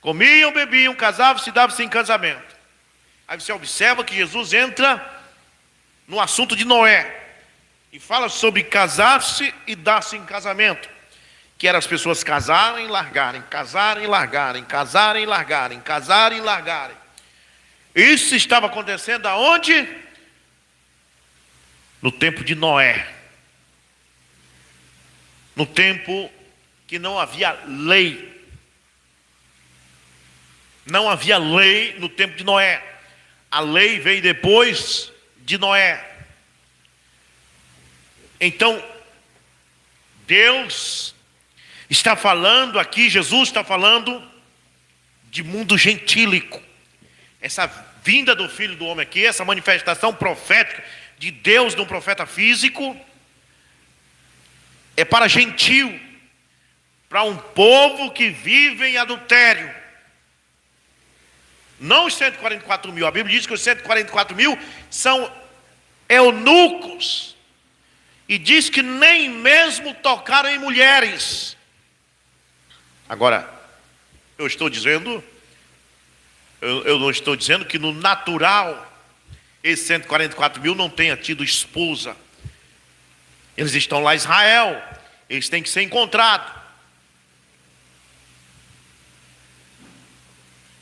Comiam, bebiam, casavam, se davam-se em casamento. Aí você observa que Jesus entra no assunto de Noé e fala sobre casar-se e dar-se em casamento, que era as pessoas casarem e largarem, casarem e largarem, casarem e largarem, casarem e largarem. Isso estava acontecendo aonde? No tempo de Noé. No tempo que não havia lei. Não havia lei no tempo de Noé. A lei veio depois de Noé. Então, Deus está falando aqui, Jesus está falando de mundo gentílico. Essa vinda do Filho do Homem aqui, essa manifestação profética de Deus num profeta físico, é para gentil, para um povo que vive em adultério. Não os 144 mil, a Bíblia diz que os 144 mil são eunucos, e diz que nem mesmo tocaram em mulheres. Agora, eu não estou dizendo que no natural, esses 144 mil não tenha tido esposa. Eles estão lá em Israel, eles têm que ser encontrados.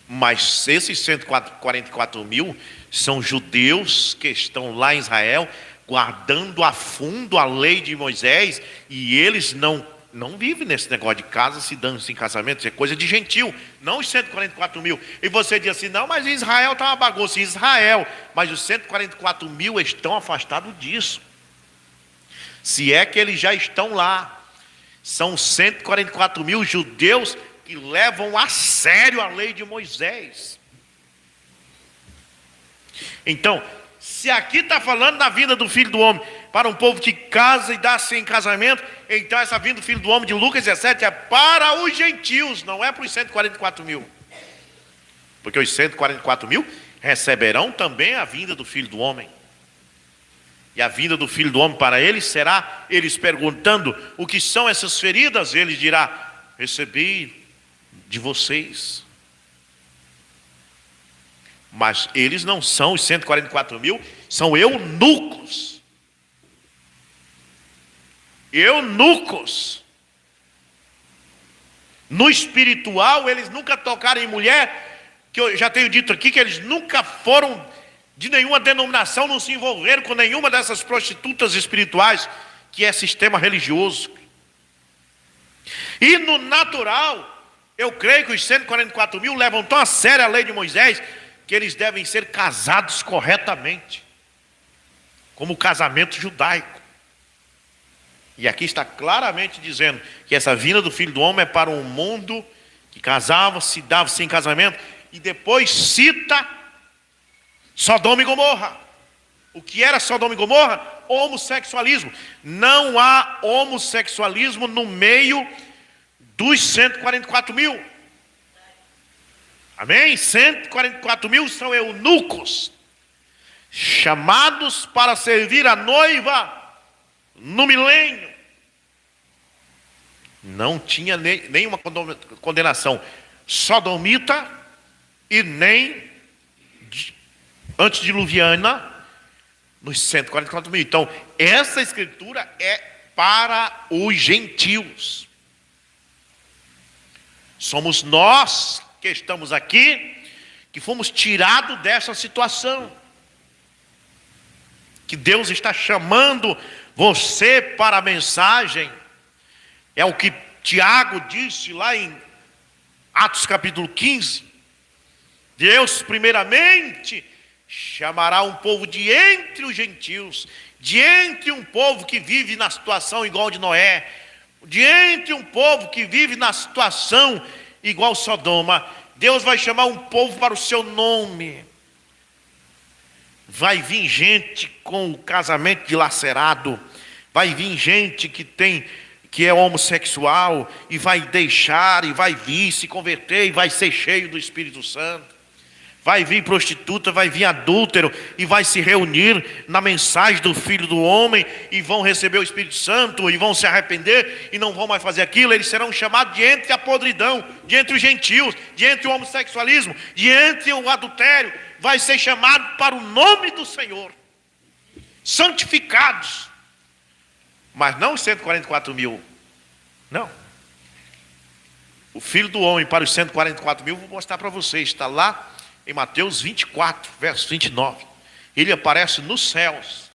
Mas esses 144 mil são judeus que estão lá em Israel, guardando a fundo a lei de Moisés, e eles não vivem nesse negócio de casa, se dando em casamento, isso é coisa de gentil, não os 144 mil. E você diz assim, não, mas Israel está uma bagunça. Israel, mas os 144 mil estão afastados disso. Se é que eles já estão lá. São 144 mil judeus que levam a sério a lei de Moisés. Então, se aqui está falando da vinda do Filho do Homem para um povo que casa e dá-se em casamento, então essa vinda do Filho do Homem de Lucas 17 é para os gentios, não é para os 144 mil. Porque os 144 mil receberão também a vinda do Filho do Homem. E a vinda do Filho do Homem para eles será, eles perguntando o que são essas feridas, ele dirá, recebi de vocês. Mas eles não são os 144 mil, são eunucos. Eunucos. No espiritual, eles nunca tocaram em mulher, que eu já tenho dito aqui, que eles nunca foram de nenhuma denominação, não se envolveram com nenhuma dessas prostitutas espirituais, que é sistema religioso. E no natural, eu creio que os 144 mil levam tão a sério a lei de Moisés, que eles devem ser casados corretamente, como o casamento judaico. E aqui está claramente dizendo que essa vinda do Filho do Homem é para um mundo que casava, se dava-se em casamento, e depois cita Sodoma e Gomorra. O que era Sodoma e Gomorra? Homossexualismo. Não há homossexualismo no meio dos 144 mil. Amém? 144 mil são eunucos, chamados para servir a noiva no milênio. Não tinha nenhuma condenação sodomita e nem antediluviana nos 144 mil. Então, essa escritura é para os gentios. Somos nós que estamos aqui, que fomos tirados dessa situação, que Deus está chamando você para a mensagem. É o que Tiago disse lá em Atos capítulo 15. Deus primeiramente chamará um povo de entre os gentios, de entre um povo que vive na situação igual de Noé, de entre um povo que vive na situação igual Sodoma. Deus vai chamar um povo para o seu nome. Vai vir gente com o casamento dilacerado, vai vir gente que é homossexual e vai deixar, e vai vir se converter e vai ser cheio do Espírito Santo. Vai vir prostituta, vai vir adúltero e vai se reunir na mensagem do Filho do Homem e vão receber o Espírito Santo e vão se arrepender e não vão mais fazer aquilo. Eles serão chamados de entre a podridão, de entre os gentios, de entre o homossexualismo, de entre o adultério. Vai ser chamado para o nome do Senhor, santificados. Mas não os 144 mil, não. O Filho do Homem para os 144 mil, vou mostrar para vocês, está lá em Mateus 24, verso 29. Ele aparece nos céus.